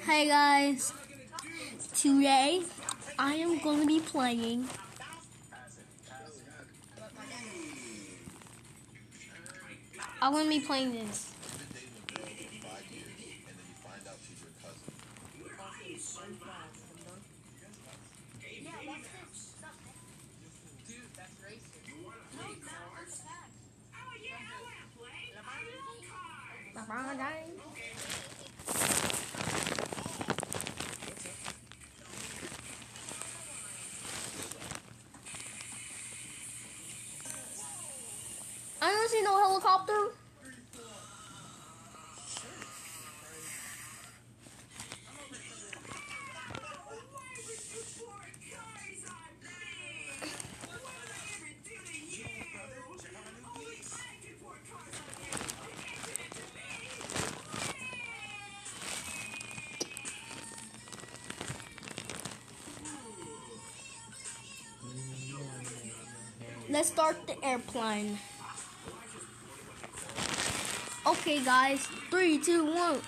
Hey guys, today I am going to be playing this. I don't see no helicopter. Let's start the airplane. Okay, guys. 3, 2, 1.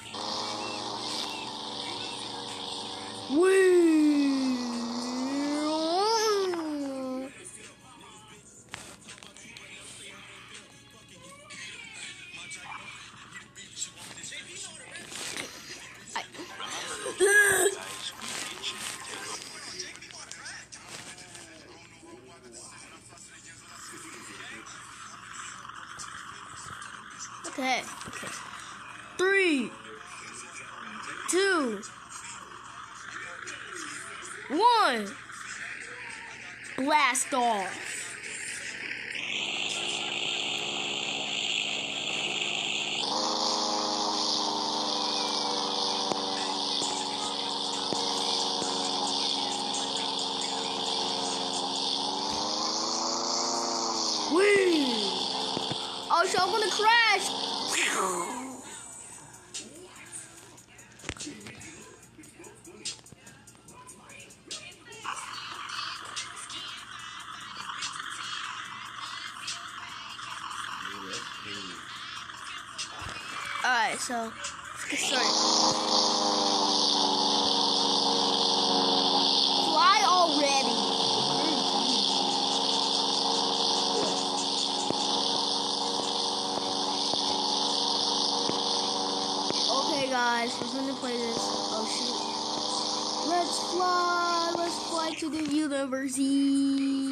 Whee! Okay. 3, 2, 1. Blast off. Whee! Oh, so I'm gonna crash. Alright, so let's get started. Fly already. Okay, guys, we're gonna play this. Oh shoot! Let's fly to the university.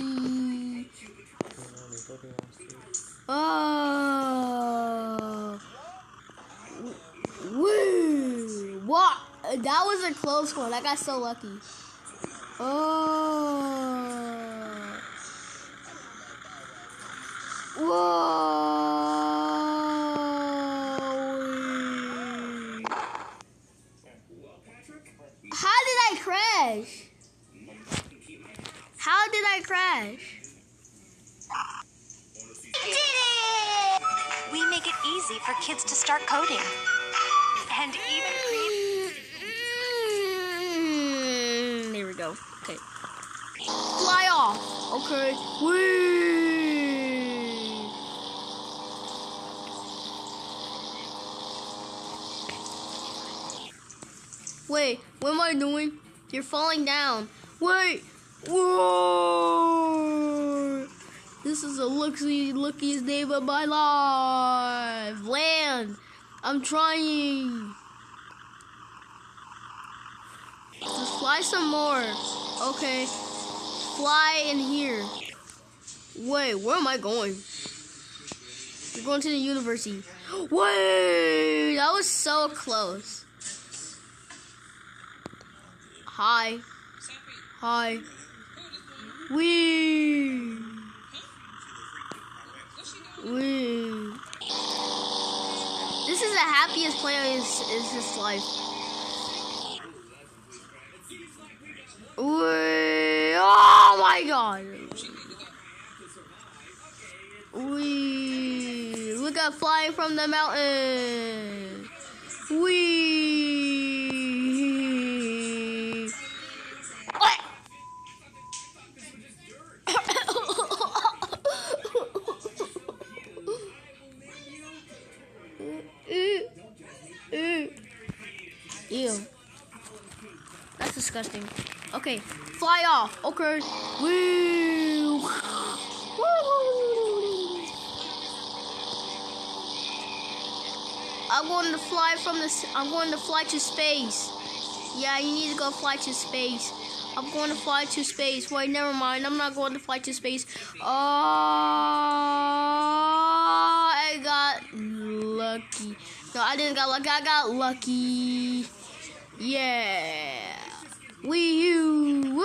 Oh. Woo! What? That was a close one. I got so lucky. Oh. Whoa. How did I crash? How did I crash? We make it easy for kids to start coding. And even create... There we go. Okay. Fly off. Okay. Whee! Wait, what am I doing? You're falling down. Wait. Whoa! This is the luckiest day of my life. Land. I'm trying. Just fly some more. Okay. Fly in here. Wait, where am I going? You're going to the university. Wait, that was so close. Hi. Hi. Wee. Wee. This is the happiest place in his life. Wee. Oh my god. Wee. Look at flying from the mountain. Wee. Ew. That's disgusting. Okay, fly off. Okay. Woo. I'm going to fly I'm going to fly to space. Yeah, you need to go fly to space. I'm going to fly to space. Wait, never mind. I'm not going to fly to space. I got lucky. No, I didn't got lucky. I got lucky. Yeah. Wee you.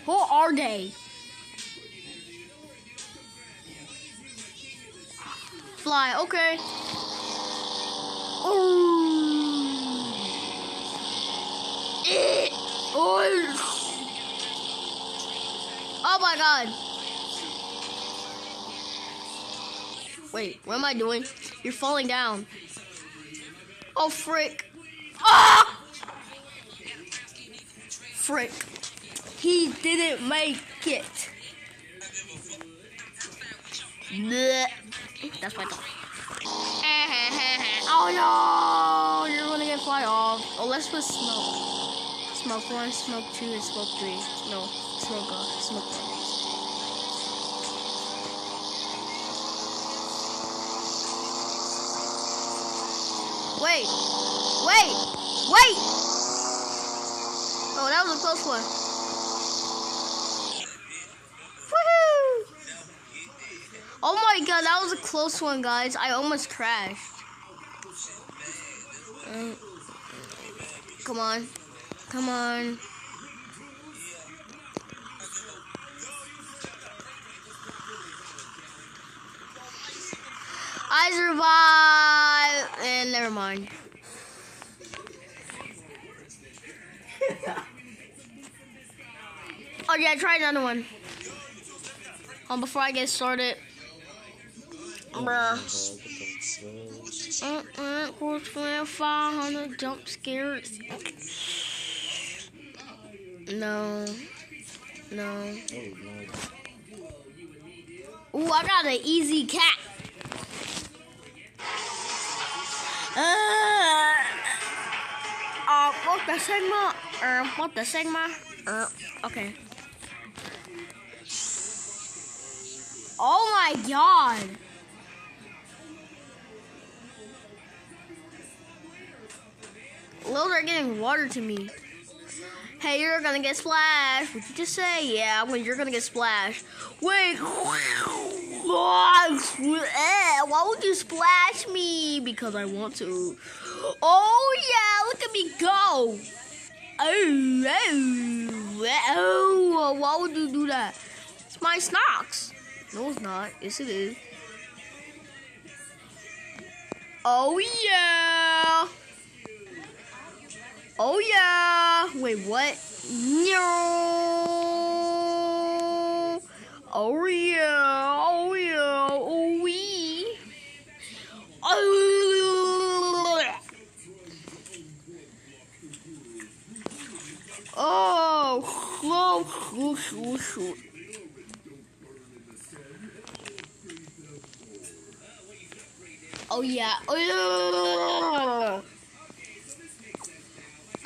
Who are they? Fly, okay. Oh my god. Wait, what am I doing? You're falling down. Oh, frick. Ah! Frick. He didn't make it. Blech. That's my dog. Oh no! You're gonna get fly off. Oh, let's put smoke. Smoke 1, smoke 2, and smoke 3. No, smoke 1. Wait! Oh, that was a close one. Woohoo! Oh my god, that was a close one, guys. I almost crashed. Come on. I survived, and never mind. Oh yeah, try another one. Before I get started. Bruh. 500 jump scares. No. Ooh, I got an easy cat. What the Sigma? Okay. Oh my god. Those are getting water to me. Hey, you're gonna get splashed. What did you just say? Yeah, well, you're gonna get splashed. Wait. Why would you splash me? Because I want to. Oh yeah, look at me go. Oh, why would you do that? It's my snacks. No, it's not. Yes, it is. Oh yeah. Oh yeah. Wait, what? No. Oh yeah. Oh yeah. Oh wee. Oh. Oh yeah.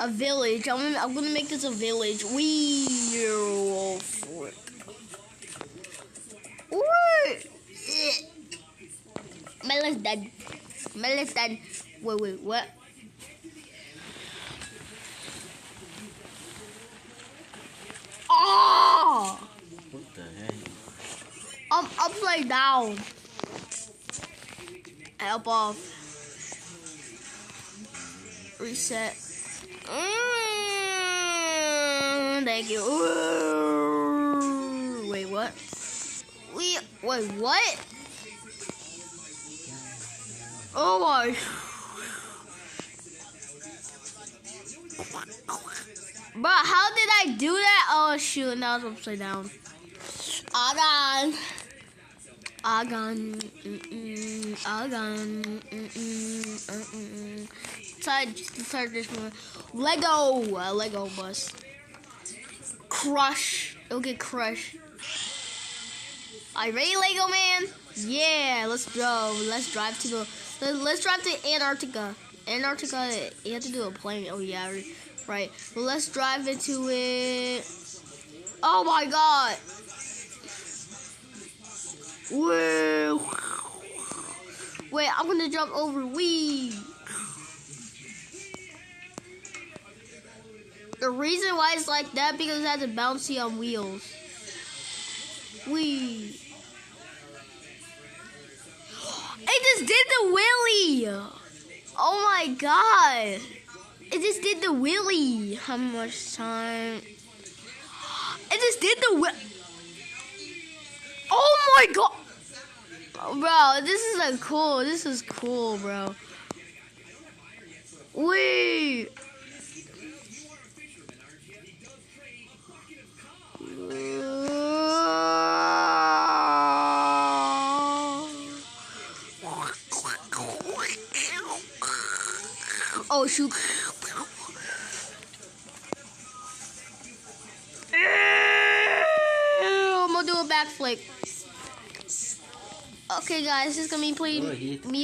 A village. I'm gonna make this a village. Oh, frick. My leg's dead. Wait, what? Oh! What the heck? I'm upside down. Help off. Reset. Thank you. Wait, what? Wait, what? Oh my. Bro, how did I do that? Oh shoot, now it's upside down. Argon. Start this one. Lego bus. crush. It'll get crushed. Are you ready, Lego man? Yeah, let's go. Let's drive to Antarctica. Antarctica, you have to do a plane. Oh yeah, right. Well, let's drive into it. Oh my god. Whoa. Wait, I'm gonna jump over. Wee. The reason why it's like that because it has a bouncy on wheels. Wee. It just did the wheelie. Oh my god. It just did the wheelie. How much time? It just did the Oh my god. Bro, this is cool, bro. Wait. Oh shoot. I'm gonna do a backflip. Okay guys, this is gonna be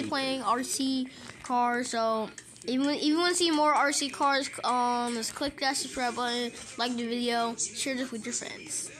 playing RC cars. So if you want to see more RC cars, just click that subscribe button, like the video, share this with your friends.